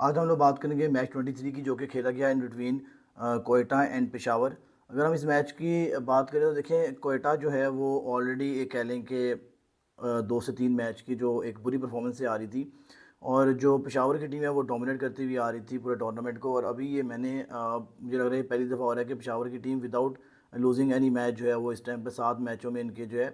आज हम लोग बात करेंगे मैच 23 की, जो कि खेला गया in between Quetta and Peshawar. अगर हम इस मैच की बात करें तो देखें, कोयटा जो है वो ऑलरेडी एक कह लें कि 2 से 3 मैच की जो एक बुरी परफॉर्मेंस से आ रही थी, और जो पेशावर की टीम है वो डोमिनेट करती हुई आ रही थी पूरे टूर्नामेंट को। और अभी ये मुझे लग रहा है पहली दफ़ा हो रहा है कि पेशावर की team without losing any match जो है वो इस टाइम पे 7 मैचों में इनके जो है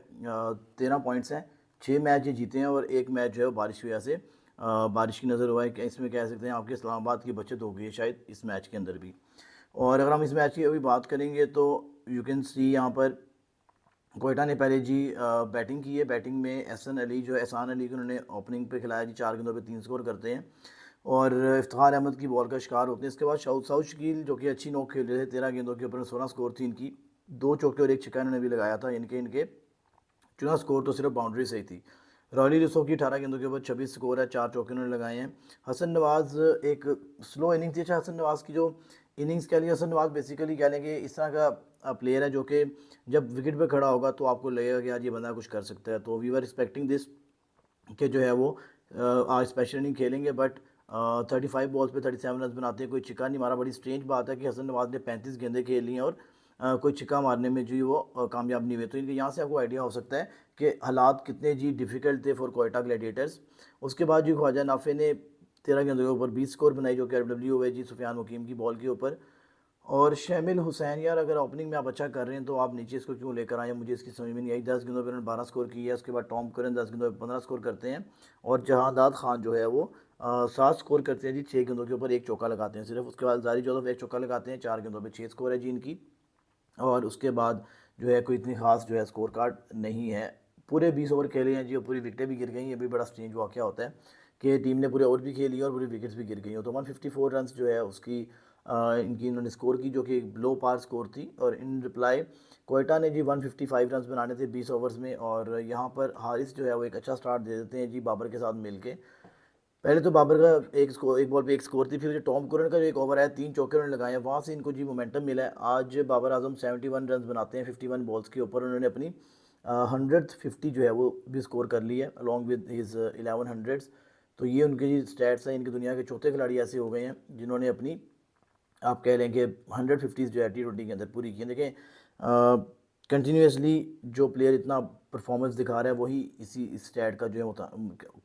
13 पॉइंट्स हैं। 6 मैच ये जीते हैं और एक मैच जो है वो बारिश की वजह से बारिश की नज़र हुआ है कि इसमें कह सकते हैं आपके इस्लामाबाद की बचत हो गई है शायद इस मैच के अंदर भी। और अगर हम इस मैच की अभी बात करेंगे तो यू कैन सी यहाँ पर कोयटा ने पहले जी बैटिंग की है। बैटिंग में एहसन अली जो है, एहसान अली को उन्होंने ओपनिंग पे खिलाया जी, 4 गेंदों पे 3 स्कोर करते हैं और इफ्तिखार अहमद की बॉल का शिकार होते हैं। इसके बाद साउथ साउथ शकील जो कि अच्छी नोक खेल रहे थे, 13 गेंदों के ऊपर 16 स्कोर थी इनकी, 2 चौके और एक छक्का इन्होंने भी लगाया था। इनके इनके चुना स्कोर तो सिर्फ बाउंड्री से ही थी। रॉयली रिसो की 18 गेंदों के ऊपर 26 स्कोर है, 4 चौके उन्होंने लगाए हैं। हसन नवाज़ एक स्लो इनिंग थी। अच्छा, हसन नवाज़ की जो इनिंग्स कह लीजिए, हसन नवाज़ बेसिकली कह लें कि इस तरह का प्लेयर है जो कि जब विकेट पे खड़ा होगा तो आपको लगेगा कि आज ये बंदा कुछ कर सकता है। तो वी वर एक्सपेक्टिंग दिस कि जो है वो आज स्पेशल इनिंग खेलेंगे, बट 35 बॉल्स पे 37 रन बनाते हैं, कोई छिक्का नहीं मारा। बड़ी स्ट्रेंज बात है कि हसन नवाज ने 35 गेंदें खेल ली हैं और कोई छिक्का मारने में जी वो कामयाब नहीं हुए। तो इनके यहाँ से आपको आइडिया हो सकता है कि हालात कितने जी डिफ़िकल्ट थे फॉर कोयटा ग्लैडिएटर्स। उसके बाद जी ख्वाजा नाफे ने 13 गेंदों के ऊपर 20 स्कोर बनाई, जो कि एलडब्ल्यू हुए जी सुफियान मुकीम की बॉल के ऊपर। और शामिल हुसैन, यार अगर ओपनिंग में आप अच्छा कर रहे हैं तो आप नीचे इसको क्यों लेकर आए, मुझे इसकी समझ में नहीं आई। 10 गेंदों पर उन्होंने 12 स्कोर किया है। उसके बाद टॉम करन 10 गेंदों पर 15 स्कोर करते हैं और जहांदाद खान जो है वो 7 स्कोर करते हैं जी, 6 गेंदों के ऊपर एक चौका लगाते हैं सिर्फ। उसके बाद जारी जोधफ एक चौका लगाते हैं, 4 गेंदों पर 6 स्कोर है जी इनकी। और उसके बाद जो है कोई इतनी खास जो है स्कोर कार्ड नहीं है। पूरे 20 ओवर खेले हैं जी और पूरी विकेटें भी गिर गई। ये भी बड़ा स्ट्रेंज वाक़या होता है कि टीम ने पूरे ओवर भी खेली और पूरी विकेट्स भी गिर गई हो। तो 154 रन जो है उसकी इनकी इन्होंने स्कोर की, जो कि एक लो पार स्कोर थी। और इन रिप्लाई कोयटा ने जी 155 रन बनाने थे 20 ओवर्स में। और यहाँ पर हारिस जो है वो एक अच्छा स्टार्ट दे देते हैं जी बाबर के साथ मिल के। पहले तो बाबर का एक बॉल पे एक स्कोर थी, फिर जो टॉम कुरन का जो एक ओवर है 3 चौके उन्होंने लगाए हैं, वहाँ से इनको जी मोमेंटम मिला है। आज बाबर आजम 71 रन बनाते हैं 51 बॉल्स के ऊपर। उन्होंने अपनी 150 जो है वो भी स्कोर कर ली है अलॉन्ग विद हिज 1100। तो ये उनके जी स्टैट्स हैं। इनके दुनिया के चौथे खिलाड़ी ऐसे हो गए हैं जिन्होंने अपनी, आप कह लें कि 150 जो है T20 के अंदर पूरी की है। देखें, कंटिन्यूसली जो प्लेयर इतना परफॉर्मेंस दिखा रहा है वही इसी इस स्टैट का जो है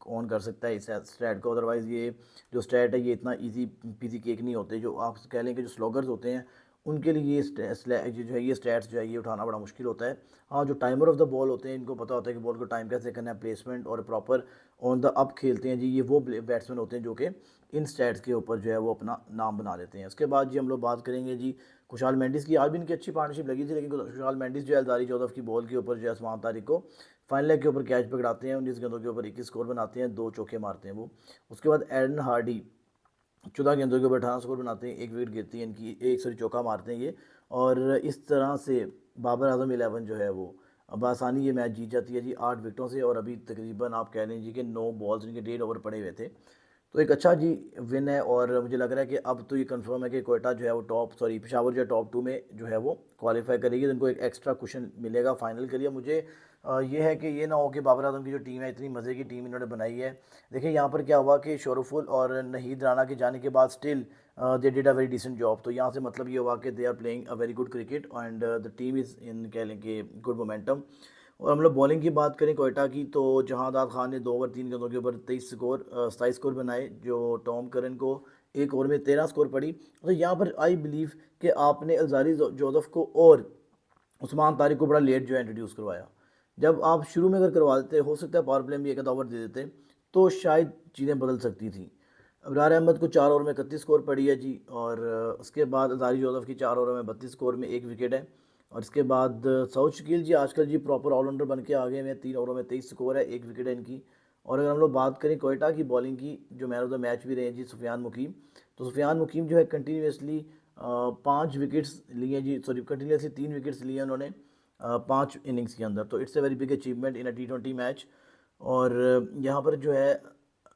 ऑन कर सकता है इस स्टैट को। अदरवाइज़ ये जो स्टैट है ये इतना इजी पीजी केक नहीं होते। जो आप कह लें कि जो स्लोगर्स होते हैं उनके लिए ये जो है ये स्टैट्स जो है ये उठाना बड़ा मुश्किल होता है। हाँ, जो टाइमर ऑफ द बॉल होते हैं इनको पता होता है कि बॉल को टाइम कैसे करना है, प्लेसमेंट और प्रॉपर ऑन द अप खेलते हैं जी, ये वो बैट्समैन होते हैं जो कि इन स्टैट्स के ऊपर जो है वो अपना नाम बना लेते हैं। उसके बाद जी हम लोग बात करेंगे जी खुशहाल मेंडिस की। आज भी इनकी अच्छी पार्टनरशिप लगी थी, लेकिन खुशहाल मेंडिस जो है जारी जोधफ की बॉल के ऊपर जो है आसमान तारिक को फाइनल लेग के ऊपर कैच पकड़ाते हैं, 19 गेंदों के ऊपर 21 स्कोर बनाते हैं, 2 चौके मारते हैं वो। उसके बाद एडन हार्डी 14 गेंदों के ऊपर 18 स्कोर बनाते हैं, एक विकेट गिरती है इनकी, एक सॉरी चौका मारते हैं ये। और इस तरह से बाबर आजम 11 जो है वो अब आसानी ये मैच जीत जाती है जी 8 विकेटों से। और अभी तकरीबन आप कह लें जी कि 9 बॉल्स इनके 1.5 ओवर पड़े हुए थे। तो एक अच्छा जी विन है। और मुझे लग रहा है कि अब तो ये कंफर्म है कि कोयटा जो है वो पेशावर जो है टॉप 2 में जो है वो क्वालिफाई करेगी। तो इनको एक एक्स्ट्रा कुशन मिलेगा फाइनल के लिए। मुझे ये है कि ये ना हो कि बाबर आजम की जो टीम है, इतनी मज़े की टीम इन्होंने बनाई है। देखिए यहाँ पर क्या हुआ कि शोरफुल और नहीद राना के जाने के बाद still they did a very decent job. तो यहाँ से मतलब ये हुआ कि they are playing a very good cricket and the team is in कह लें कि गुड मोमेंटम। और हम लोग बॉलिंग की बात करें कोयटा की, तो जहांदाद खान ने 2 ओवर 3 गेंदों के ऊपर 27 स्कोर बनाए, जो टॉम करन को एक ओवर में 13 स्कोर पड़ी। तो यहाँ पर आई बिलीव कि आपने अलजारी जोसफ को और उस्मान तारिक को बड़ा लेट जो है इंट्रोड्यूस करवाया। जब आप शुरू में अगर करवा देते, हो सकता है पावर प्ले में एक आधा ओवर दे देते तो शायद चीज़ें बदल सकती थी। अबरार अहमद को 4 ओवर में 31 स्कोर पड़ी है जी। और उसके बाद अजारी जोसफ की 4 ओवर में 32 स्कोर में एक विकेट है। और इसके बाद सऊद शकील जी आजकल जी प्रॉपर ऑलराउंडर बन के आ गए हैं, 3 ओवरों में 23 स्कोर है, एक विकेट है इनकी। और अगर हम लोग बात करें कोयटा की बॉलिंग की, जो मैन ऑफ द मैच भी रहे हैं जी सुफियान मुकीम। तो सुफियान मुकीम जो है कंटिन्यूसली 5 विकेट्स लिए जी, सॉरी कंटिन्यूसली 3 विकेट्स लिए उन्होंने 5 इनिंग्स के अंदर। तो it's a very big achievement in a T20 match. और यहाँ पर जो है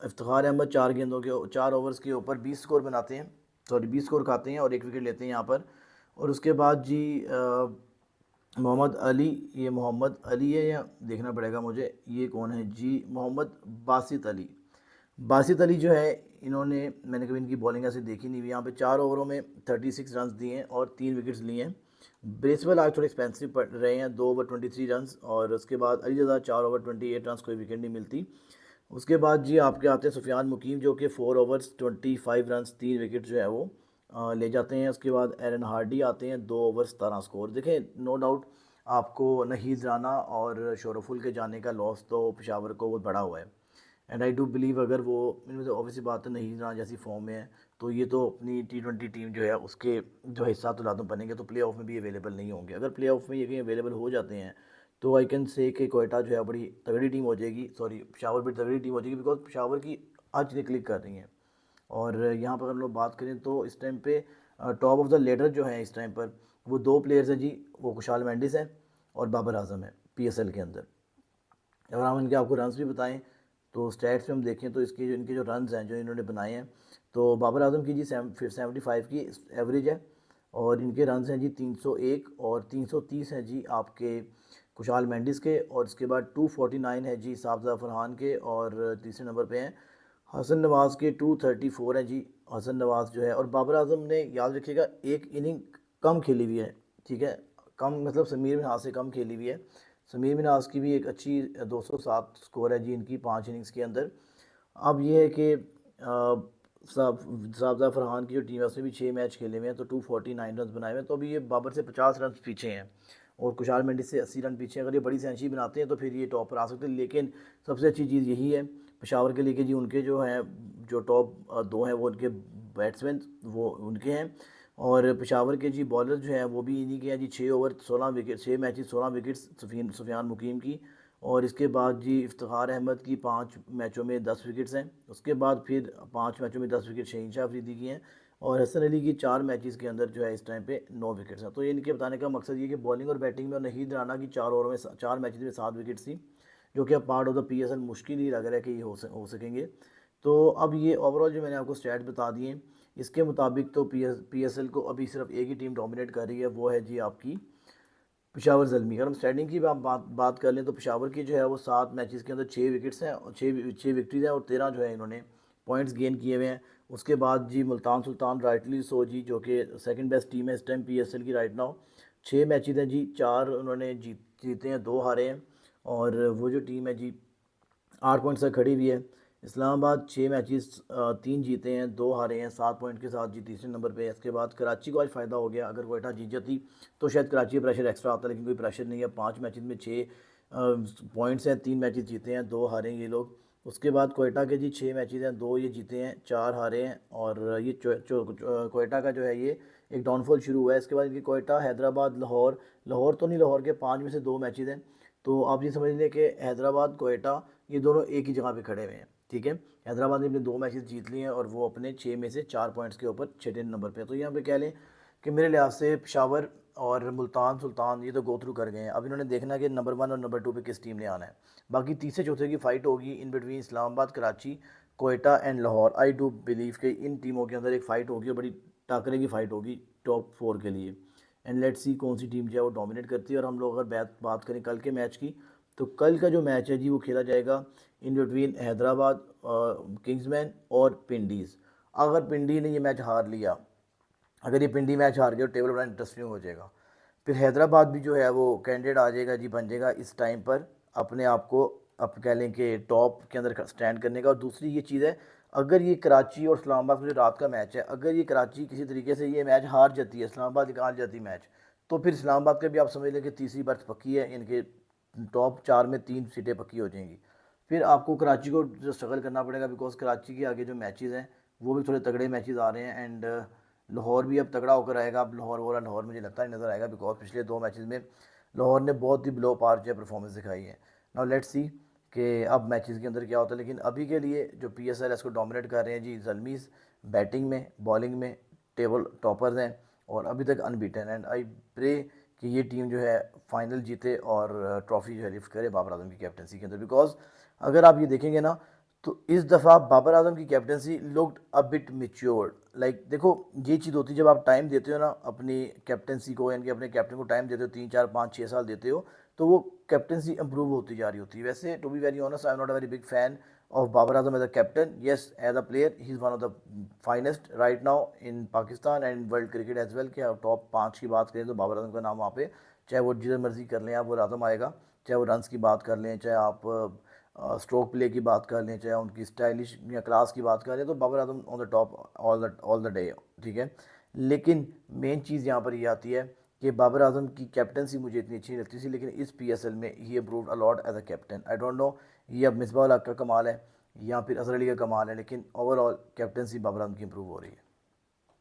इफ्तिखार अहमद 4 ओवर्स के ऊपर 20 स्कोर बनाते हैं, सॉरी 20 स्कोर खाते हैं और एक विकेट लेते हैं यहाँ पर। और उसके बाद जी मोहम्मद अली, ये मोहम्मद अली है या देखना पड़ेगा मुझे ये कौन है जी, मोहम्मद बासित अली। बासित अली जो है, इन्होंने, मैंने कभी इनकी बॉलिंग ऐसे देखी नहीं हुई। यहाँ पे 4 ओवरों में 36 रन दिए हैं और 3 विकेट्स लिए हैं। ब्रेसवेल आज थोड़े एक्सपेंसिव पड़ रहे हैं, 2 ओवर 23 रन, और उसके बाद अलीरज़ा 4 ओवर 28 रन, कोई विकेट नहीं मिलती। उसके बाद जी आपके आते हैं सुफियान मुकीम, जो कि 4 ओवर्स 25 रन, 3 विकेट जो है वो ले जाते हैं। उसके बाद एरन हार्डी आते हैं, 2 ओवर 17 स्कोर। देखें, नो डाउट आपको नहीद राना और शोरफुल के जाने का लॉस तो पेशावर को बहुत बड़ा हुआ है। एंड आई डू बिलीव अगर वो, इनमें तो ऑब्वियसली बात है, नहीं राना जैसी फॉर्म में है, तो ये तो अपनी T20 टीम जो है उसके जो हिस्सा तो लादम बनेंगे, तो प्ले ऑफ में भी अवेलेबल नहीं होंगे। अगर प्ले ऑफ में ये कहीं अवेलेबल हो जाते हैं तो आई कैन से कि कोयटा जो है बड़ी तगड़ी टीम हो जाएगी, सॉरी पेशावर बड़ी तगड़ी टीम हो जाएगी, बिकॉज पेशावर की आज चीज़ें क्लिक कर रही हैं। और यहाँ पर अगर हम लोग बात करें तो इस टाइम पे टॉप ऑफ द लेडर जो है इस टाइम पर, वो 2 प्लेयर्स हैं जी, वो खुशाल मेंडिस है और बाबर आजम है PSL के अंदर। अगर हम इनके आपको रन्स भी बताएं तो स्टैट्स में हम देखें तो इसके जो इनके जो रन्स हैं जो इन्होंने बनाए हैं, तो बाबर आजम की जी 75 की एवरेज है, और इनके रन्स हैं जी 301, और 330 हैं जी आपके खुशाल मेंडिस के, और इसके बाद 249 है जी साबजा फरहान के, और तीसरे नंबर पे हैं हसन नवाज़ के 234 हैं जी। हसन नवाज़ जो है, और बाबर आजम ने, याद रखिएगा, एक इनिंग कम खेली हुई है, ठीक है, कम मतलब समीर मिन्हास से कम खेली हुई है। समीर मिन्हास की भी एक अच्छी 207 स्कोर है जी इनकी 5 इनिंग्स के अंदर। अब ये है कि साबजा फरहान की जो टीम है उसने भी 6 मैच खेले हुए हैं, तो 249 रन बनाए हुए हैं, तो अभी ये बाबर से 50 रन पीछे हैं, और कुशाल मेंडिस से 80 रन पीछे हैं। अगर ये बड़ी सेंचुरी बनाते हैं तो फिर ये टॉप पर आ सकते हैं, लेकिन सबसे अच्छी चीज़ यही है पेशावर के लिए कि जी उनके जो हैं, जो टॉप 2 हैं वो उनके बैट्समैन, वो उनके हैं, और पेशावर के जी बॉलर जो हैं वो भी इन्हीं के हैं जी। 6 over 16 wicket, 6 matches 16 wickets Sufiyan Muqeem की, और इसके बाद जी इफ्तिखार अहमद की 5 मैचों में 10 विकेट्स हैं। उसके बाद फिर 5 मैचों में 10 विकेट शहीन शाह अफरीदी की हैं, और हसन अली की 4 मैचेस के अंदर जो है इस टाइम पे 9 विकेट्स हैं। तो ये इनके बताने का मकसद ये कि बॉलिंग और बैटिंग में, और नहीद राना की 4 ओवर में 4 मैचेस में 7 विकेट्स थी, जो कि अब पार्ट ऑफ द PSL मुश्किल ही लग रहा है कि ये हो सकेंगे। तो अब ये ओवरऑल जो मैंने आपको स्टैट बता दिए, इसके मुताबिक तो PSL को अभी सिर्फ एक ही टीम डोमिनेट कर रही है, वो है जी आपकी पेशावर ज़ल्मी। अगर हम स्टैंडिंग की बात कर लें तो पेशावर की जो है वो 7 मैचेस के अंदर 6 विकेट्स हैं, और 6 विक्ट्रीज हैं, और 13 जो है इन्होंने पॉइंट्स गेन किए हुए हैं। उसके बाद जी मुल्तान सुल्तान राइटली सो जी, जो कि सेकंड बेस्ट टीम है इस टाइम PSL की राइट नाउ। 6 मैचेस हैं जी, 4 उन्होंने जीते हैं, 2 हारे हैं, और वो जो टीम है जी 8 पॉइंट से खड़ी हुई है। इस्लामाबाद 6 मैचेस 3 जीते हैं, 2 हारे हैं, 7 पॉइंट के साथ जी तीसरे नंबर पे है। इसके बाद कराची को आज फ़ायदा हो गया, अगर कोयटा जीत जाती तो शायद कराची का प्रेशर एक्स्ट्रा आता, लेकिन कोई प्रेशर नहीं है। 5 मैचेस में 6 पॉइंट्स हैं, 3 मैचेस जीते हैं, 2 हारे हैं ये लोग। उसके बाद कोयटा के जी 6 मैचेस हैं, 2 ये जीते हैं, 4 हारे हैं, और ये कोयटा का जो है ये एक डाउनफॉल शुरू हुआ है। इसके बाद इनकी कोयटा, हैदराबाद, लाहौर, लाहौर तो नहीं, लाहौर के 5 में से 2 मैचेस हैं। तो आप ये समझ लें कि हैदराबाद, कोयटा, ये दोनों एक ही जगह पे खड़े हुए हैं, ठीक है। हैदराबाद ने अपने 2 मैचेस जीत लिए हैं, और वो अपने 6 में से 4 पॉइंट्स के ऊपर 6 नंबर पे है। तो यहाँ पे कह लें कि मेरे लिहाज से पेशावर और मुल्तान सुल्तान ये तो गो थ्रू कर गए हैं। अब इन्होंने देखना है कि नंबर 1 और नंबर 2 पे किस टीम ने आना है। बाकी तीसरे चौथे की फ़ाइट होगी in between Islamabad, Karachi, Quetta and Lahore. I do believe कि इन टीमों के अंदर एक फ़ाइट होगी, और बड़ी टाकरे की फ़ाइट होगी टॉप 4 के लिए। एंड लेट्स सी कौन सी टीम जो है वो डोमिनेट करती है। और हम लोग अगर बात करें कल के मैच की, तो कल का जो मैच है जी वो खेला जाएगा इन बिटवीन हैदराबाद, किंग्समैन और पिंडीज़। अगर पिंडी ने ये मैच हार लिया, अगर ये पिंडी मैच हार गया तो टेबल बड़ा इंटरेस्टिंग हो जाएगा। फिर हैदराबाद भी जो है वो कैंडिडेट आ जाएगा जी, बन जाएगा इस टाइम पर अपने आप को, अब कह लें कि टॉप के अंदर स्टैंड करने का। और दूसरी ये चीज़ है, अगर ये कराची और इस्लामाबाद में जो रात का मैच है, अगर ये कराची किसी तरीके से ये मैच हार जाती है, इस्लामाबाद निकाल जाती है मैच, तो फिर इस्लामाबाद का भी आप समझ लें कि तीसरी बर्थ पक्की है, इनके टॉप 4 में 3 सीटें पक्की हो जाएंगी। फिर आपको कराची को जो स्ट्रगल करना पड़ेगा, बिकॉज कराची के आगे जो मैचेस हैं वो भी थोड़े तगड़े मैचेस आ रहे हैं। एंड लाहौर भी अब तगड़ा होकर आएगा। अब लाहौर वाला लाहौर मुझे लगता है नज़र आएगा, बिकॉज पिछले 2 मैचेस में लाहौर ने बहुत ही बिलो पार जो है परफॉर्मेंस दिखाई है। नाउ लेट्स सी कि अब मैचेस के अंदर क्या होता है, लेकिन अभी के लिए जो PSL है इसको डोमिनेट कर रहे हैं जी ज़ल्मीज़, बैटिंग में, बॉलिंग में टेबल टॉपर्स हैं, और अभी तक अनबीटन। एंड आई प्रे कि ये टीम जो है फाइनल जीते और ट्रॉफी जो है लिफ्ट करे बाबर आजम की कैप्टनसी के अंदर। बिकॉज अगर आप ये देखेंगे ना, तो इस दफ़ा बाबर आजम की captaincy looked a bit matured. Like देखो, ये चीज़ होती है जब आप टाइम देते हो ना अपनी कैप्टनसी को, यानी कि अपने कैप्टन को टाइम देते हो, 3 4 5 6 साल देते हो, तो वो कैप्टनसी इंप्रूव होती जा रही होती है। वैसे to be very honest, I am not a very big fan of Babar Azam as a captain. Yes, as a player, he is one of the finest right now in Pakistan and world cricket as well. कि आप top 5 की बात करें तो बाबर आजम का नाम वहाँ पे, चाहे वो जिधर मर्जी कर लें आप, वो आजम आएगा। चाहे वो रन्स की बात कर लें, चाहे आप स्ट्रोक प्ले की बात कर लें, चाहे उनकी स्टाइलिश या क्लास की बात कर लें, तो Babar Azam on the top all the day, ठीक है। लेकिन मेन चीज़ यहाँ पर ये आती है कि बाबर आजम की कैप्टनसी मुझे इतनी अच्छी नहीं लगती थी, लेकिन इस PSL में ही approved allot as a captain. I don't know ये अब मिसबाह उल हक का कमाल है या फिर अजहर अली का कमाल है, लेकिन ओवरऑल कैप्टनसी बाबर आजम की इंप्रूव हो रही है।